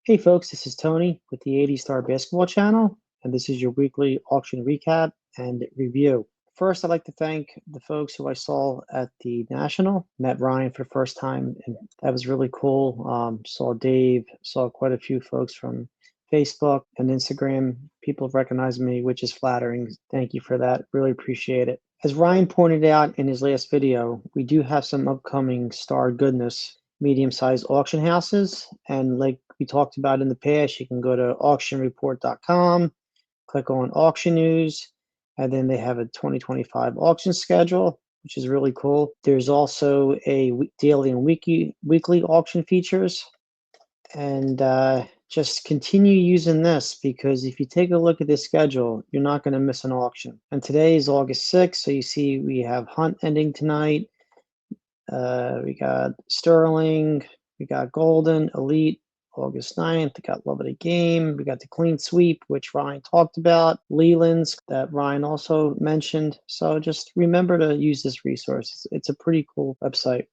Hey folks, this is Tony with the 80 Star Basketball channel, and this is your weekly auction recap and review. First, I'd like to thank the folks who I saw at the National. Met Ryan for the first time, and that was really cool. Saw Dave, saw quite a few folks from Facebook and Instagram. People have recognized me, which is flattering. Thank you for that. Really appreciate it. As Ryan pointed out in his last video, we do have some upcoming star goodness, medium-sized auction houses, and like we talked about in the past, you can go to auctionreport.com, click on auction news, and then they have a 2025 auction schedule, which is really cool. There's also a daily and weekly auction features, and just continue using this, because if you take a look at this schedule, you're not going to miss an auction. And today is August 6th, so you see we have Hunt ending tonight. We got Sterling, we got Goldin, Elite, August 9th. We got Love of the Game. We got the Clean Sweep, which Ryan talked about. Leland's, that Ryan also mentioned. So just remember to use this resource. It's a pretty cool website.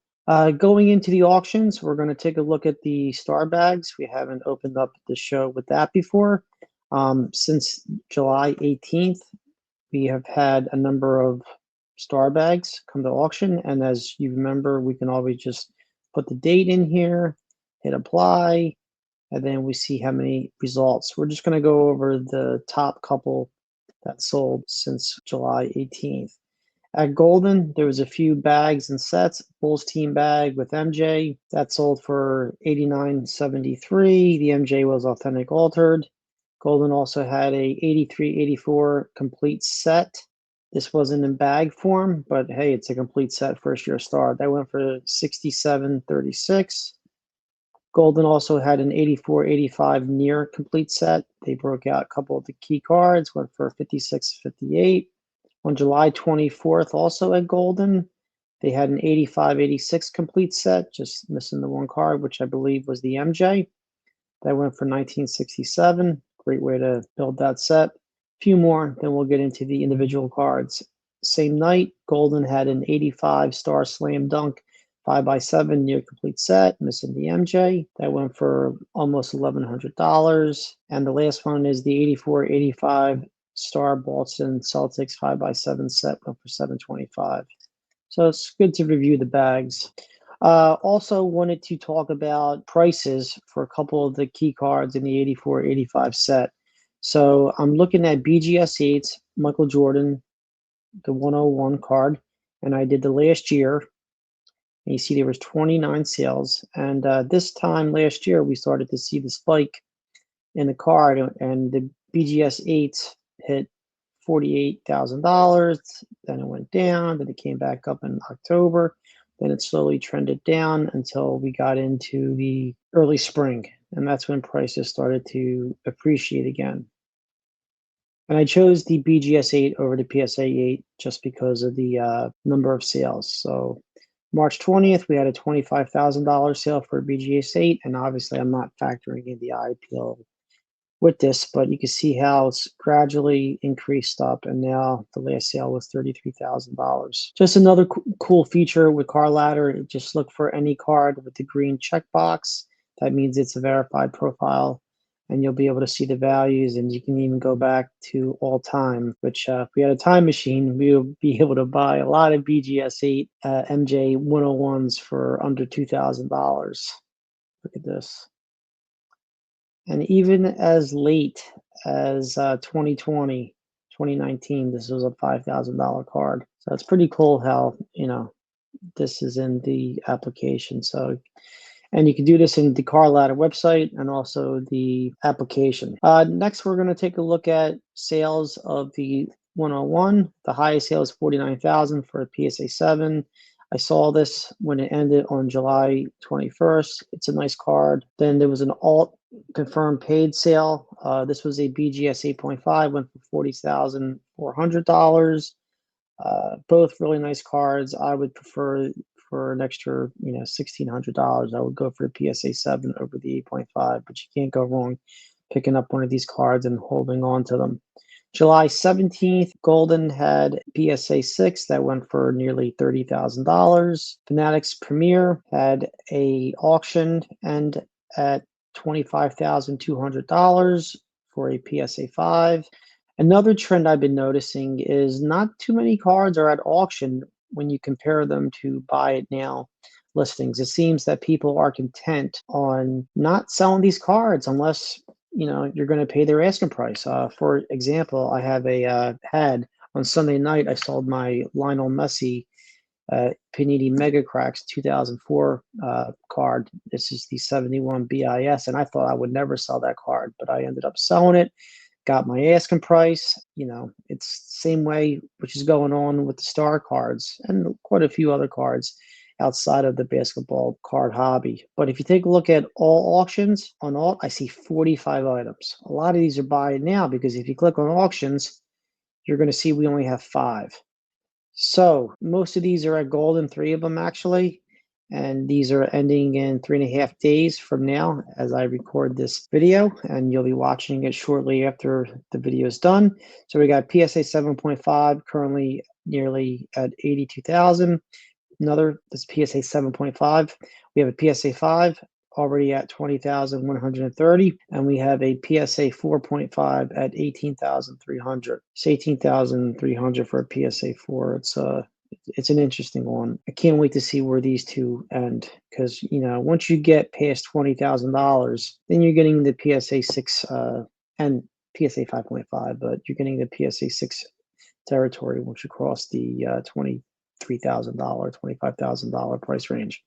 Going into the auctions, we're going to take a look at the star bags. We haven't opened up the show with that before. Since July 18th, we have had a number of star bags come to auction, and as you remember, we can always just put the date in here, hit apply, and then we see how many results. We're just going to go over the top couple that sold since July 18th. At Goldin, there was a few bags and sets. Bulls team bag with MJ that sold for $89.73. The MJ was authentic altered. Goldin also had a 83-84 complete set. This wasn't in bag form, but hey, it's a complete set, first year star. That went for $67.36. Goldin also had an 84-85 near complete set. They broke out a couple of the key cards, went for $56.58. On July 24th, also at Goldin, they had an 85-86 complete set, just missing the one card, which I believe was the MJ. That went for $19.67. Great way to build that set. A few more, then we'll get into the individual cards. Same night, Goldin had an 85 star slam dunk 5x7 near complete set, missing the MJ. That went for almost $1,100. And the last one is the 84-85 star Boston Celtics 5x7 set, went for $725. So it's good to review the bags. Also wanted to talk about prices for a couple of the key cards in the 84-85 set. So I'm looking at BGS 8's Michael Jordan, the 101 card, and I did the last year. And you see there was 29 sales. And this time last year, we started to see the spike in the card, and the BGS 8 hit $48,000. Then it went down. Then it came back up in October. Then it slowly trended down until we got into the early spring, and that's when prices started to appreciate again. And I chose the BGS 8 over the PSA 8 just because of the number of sales. So March 20th, we had a $25,000 sale for BGS 8, and obviously I'm not factoring in the IPL with this, but you can see how it's gradually increased up, and now the last sale was $33,000. Just another cool feature with CardLadder, just look for any card with the green checkbox. That means it's a verified profile, and you'll be able to see the values, and you can even go back to all time, which if we had a time machine, we would be able to buy a lot of BGS 8 MJ 101s for under $2,000. Look at this. And even as late as 2020, 2019, this was a $5,000 card. So it's pretty cool how, this is in the application. So, and you can do this in the CardLadder website and also the application. Next, we're going to take a look at sales of the 101. The highest sale is $49,000 for a PSA 7. I saw this when it ended on July 21st. It's a nice card. Then there was an alt confirmed paid sale. This was a BGS 8.5, went for $40,400. Both really nice cards. I would prefer for an extra, $1,600. I would go for the PSA 7 over the 8.5, but you can't go wrong picking up one of these cards and holding on to them. July 17th, Goldin had PSA 6 that went for nearly $30,000. Fanatics Premier had a auction, and at $25,200 for a PSA 5. Another trend I've been noticing is not too many cards are at auction when you compare them to buy it now listings. It seems that people are content on not selling these cards unless you're going to pay their asking price. For example, I have had on Sunday night I sold my Lionel Messi Panini Mega Cracks 2004 card. This is the 71 BIS, and I thought I would never sell that card, but I ended up selling it. Got my asking price. It's the same way which is going on with the star cards and quite a few other cards outside of the basketball card hobby. But if you take a look at all auctions on alt, I see 45 items. A lot of these are buying now because if you click on auctions, you're going to see we only have 5. So most of these are at Goldin, 3 of them actually. And these are ending in 3.5 days from now as I record this video, and you'll be watching it shortly after the video is done. So we got PSA 7.5 currently nearly at 82,000. This PSA 7.5. We have a PSA 5 already at 20,130, and we have a PSA 4.5 at 18,300. It's 18,300 for a PSA 4. It's an interesting one. I can't wait to see where these two end because once you get past $20,000, then you're getting the PSA 6 and PSA 5.5, but you're getting the PSA 6 territory once you cross the $23,000, $25,000 price range.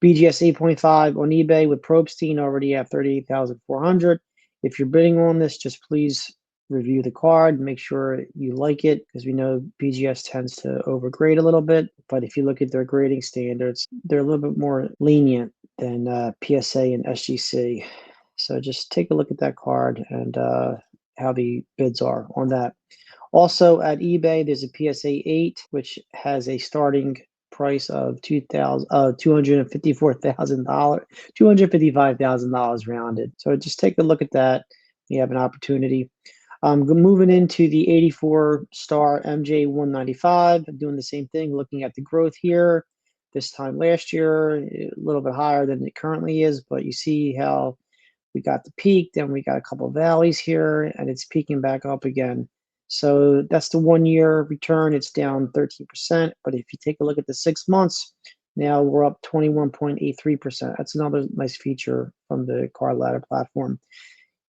BGS 8.5 on eBay with Probstein already at 38,400. If you're bidding on this, just please review the card, make sure you like it, because we know BGS tends to overgrade a little bit. But if you look at their grading standards, they're a little bit more lenient than PSA and SGC. So just take a look at that card and how the bids are on that. Also at eBay, there's a PSA 8, which has a starting price of $254,000, $255,000 rounded. So just take a look at that. You have an opportunity. Moving into the 84 star MJ 195, doing the same thing, looking at the growth here. This time last year, a little bit higher than it currently is, but you see how we got the peak, then we got a couple of valleys here, and it's peaking back up again. So that's the 1 year return. It's down 13%. But if you take a look at the 6 months, now we're up 21.83%. That's another nice feature from the CardLadder platform.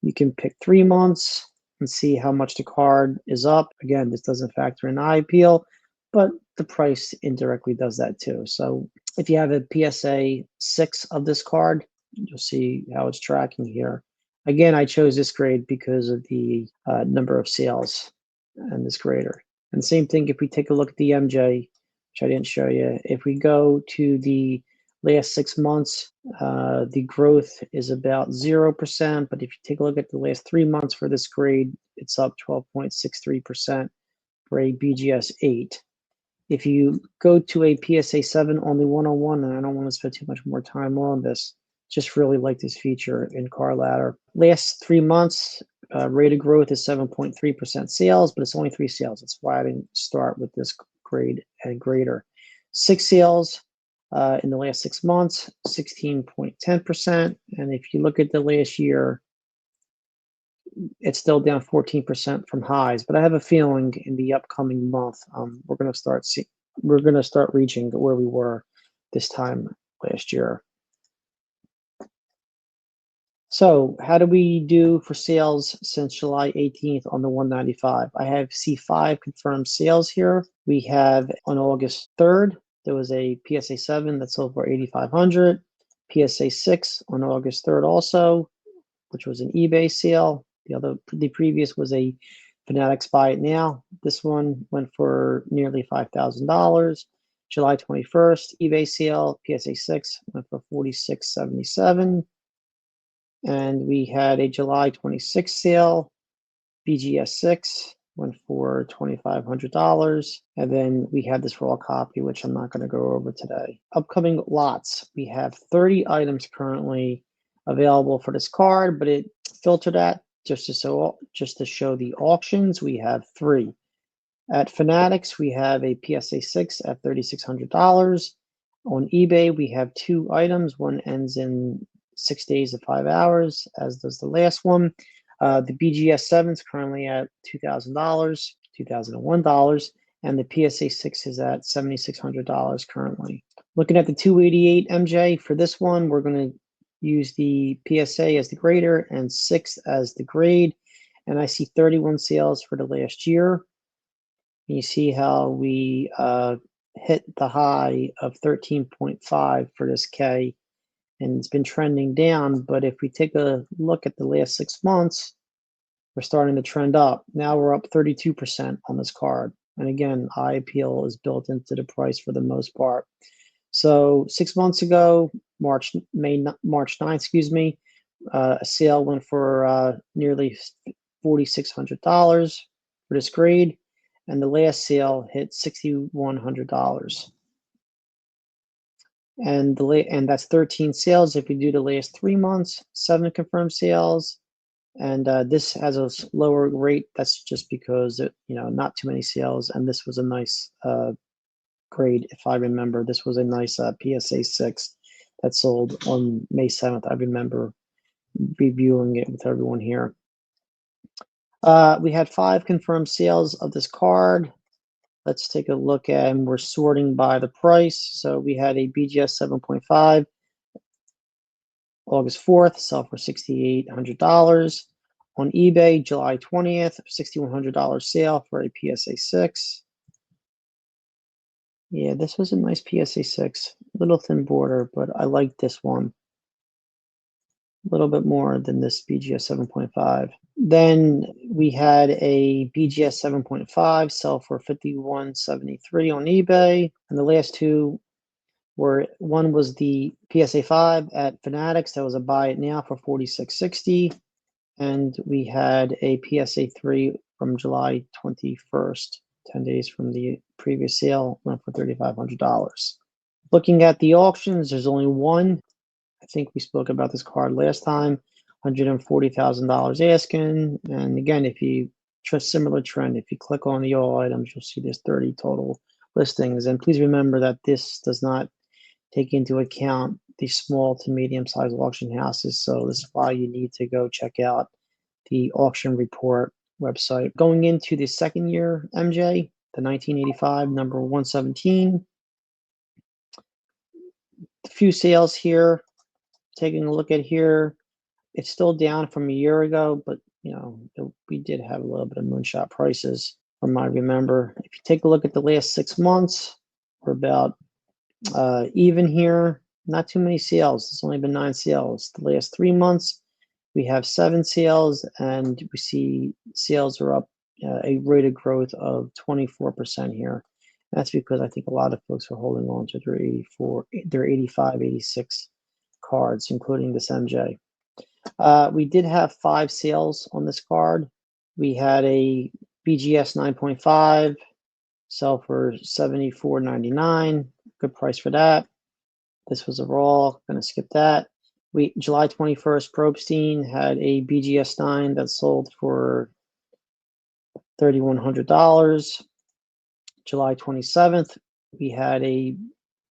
You can pick 3 months and see how much the card is up. Again, this doesn't factor in eye appeal, but the price indirectly does that too. So if you have a PSA 6 of this card, you'll see how it's tracking here. Again, I chose this grade because of the number of sales and this grader. And same thing if we take a look at the MJ, which I didn't show you. If we go to the last 6 months, the growth is about 0%. But if you take a look at the last 3 months for this grade, it's up 12.63% for a BGS 8. If you go to a PSA 7 only 101, and I don't want to spend too much more time on this, just really like this feature in CardLadder. Last 3 months, rate of growth is 7.3% sales, but it's only 3 sales. That's why I didn't start with this grade and grader. 6 sales in the last 6 months, 16.10%. And if you look at the last year, it's still down 14% from highs. But I have a feeling in the upcoming month, we're going to start reaching where we were this time last year. So how do we do for sales since July 18th on the 195? I have C5 confirmed sales here. We have on August 3rd, there was a PSA 7 that sold for 8,500. PSA 6 on August 3rd also, which was an eBay sale. The previous was a Fanatics buy it now. This one went for nearly $5,000. July 21st, eBay sale, PSA 6 went for $46.77. And we had a July 26th sale, BGS 6 went for $2,500. And then we had this raw copy, which I'm not going to go over today. Upcoming lots, we have 30 items currently available for this card, but it filtered at just to show the auctions. We have 3. At Fanatics, we have a PSA 6 at $3,600. On eBay, we have 2 items. One ends in 6 days to 5 hours, as does the last one. The BGS 7 is currently at $2,000, $2,001, and the PSA 6 is at $7,600 currently. Looking at the 288 MJ, for this one, we're going to use the PSA as the grader and 6 as the grade. And I see 31 sales for the last year. And you see how we hit the high of 13.5 for this K, and it's been trending down. But if we take a look at the last 6 months, we're starting to trend up. Now we're up 32% on this card. And again, eye appeal is built into the price for the most part. So 6 months ago, March 9th, excuse me, a sale went for nearly $4,600 for this grade, and the last sale hit $6,100. And that's 13 sales. If we do the last 3 months, 7 confirmed sales, and this has a lower rate. That's just because not too many sales, and this was a nice grade. If I remember, this was a nice PSA 6 that sold on May 7th. I remember reviewing it with everyone here. We had 5 confirmed sales of this card. Let's take a look at, and we're sorting by the price. So we had a BGS 7.5, August 4th, sell for $6,800. On eBay, July 20th, $6,100 sale for a PSA 6. Yeah, this was a nice PSA 6. Little thin border, but I like this one a little bit more than this BGS 7.5. Then we had a BGS 7.5 sell for $51.73 on eBay, and the last two were, one was the PSA 5 at Fanatics. That was a buy it now for $46.60, and we had a PSA 3 from July 21st, 10 days from the previous sale, went for $3,500. Looking at the auctions, there's only one. I think we spoke about this card last time, $140,000 asking. And again, if you trust similar trend, if you click on the all items, you'll see there's 30 total listings. And please remember that this does not take into account the small to medium sized auction houses. So this is why you need to go check out the auction report website. Going into the second year MJ, the 1985 number 117. A few sales here. Taking a look at here, it's still down from a year ago, but we did have a little bit of moonshot prices from what I remember. If you take a look at the last 6 months, we're about even here. Not too many sales. It's only been 9 sales. The last 3 months, we have 7 sales, and we see sales are up a rate of growth of 24% here. That's because I think a lot of folks are holding on to their 85, 86 cards, including this MJ. We did have 5 sales on this card. We had a BGS 9.5 sell for $74.99. Good price for that. This was a raw. Gonna skip that. July 21st, Probstein had a BGS 9 that sold for $3,100. July 27th, we had a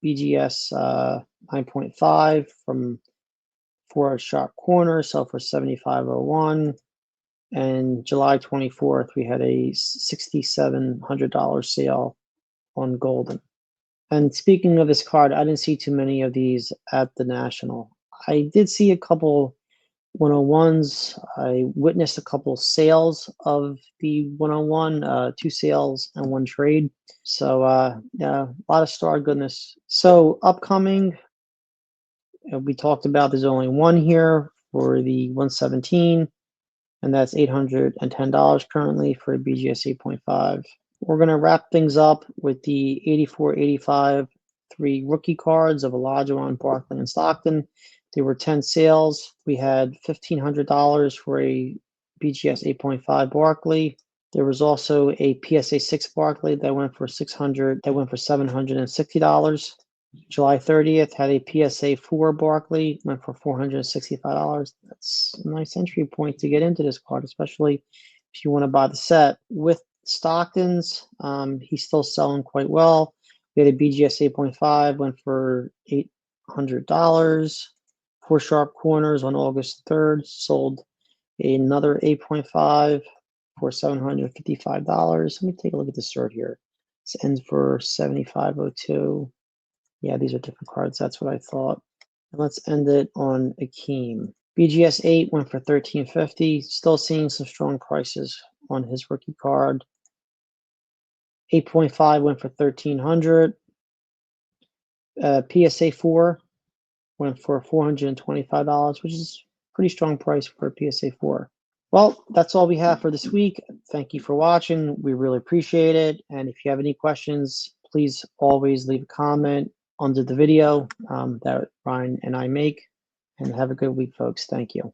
BGS 9.5 from 4 Shot Corner, sell for $75.01. And July 24th, we had a $6,700 sale on Goldin. And speaking of this card, I didn't see too many of these at the National. I did see a couple 101s. I witnessed a couple sales of the 101, 2 sales and 1 trade. So yeah, a lot of star goodness. So upcoming, we talked about there's only one here for the 117, and that's $810 currently for a BGS 8.5. We're going to wrap things up with the 84-85 3 rookie cards of Olajuwon, Barkley, and Stockton. There were 10 sales. We had $1,500 for a BGS 8.5 Barkley. There was also a PSA 6 Barkley that went for $760. July 30th had a PSA 4 Barkley, went for $465. That's a nice entry point to get into this card, especially if you want to buy the set. With Stockton's, he's still selling quite well. We had a BGS 8.5, went for $800. 4 sharp corners on August 3rd. Sold another 8.5 for $755. Let me take a look at the cert here. This ends for 75.02. Yeah, these are different cards. That's what I thought. And let's end it on Hakeem. BGS 8 went for $13.50. Still seeing some strong prices on his rookie card. 8.5 went for $1,300. PSA 4 went for $425, which is a pretty strong price for a PSA 4. Well, that's all we have for this week. Thank you for watching. We really appreciate it. And if you have any questions, please always leave a comment under the video that Ryan and I make. And have a good week, folks. Thank you.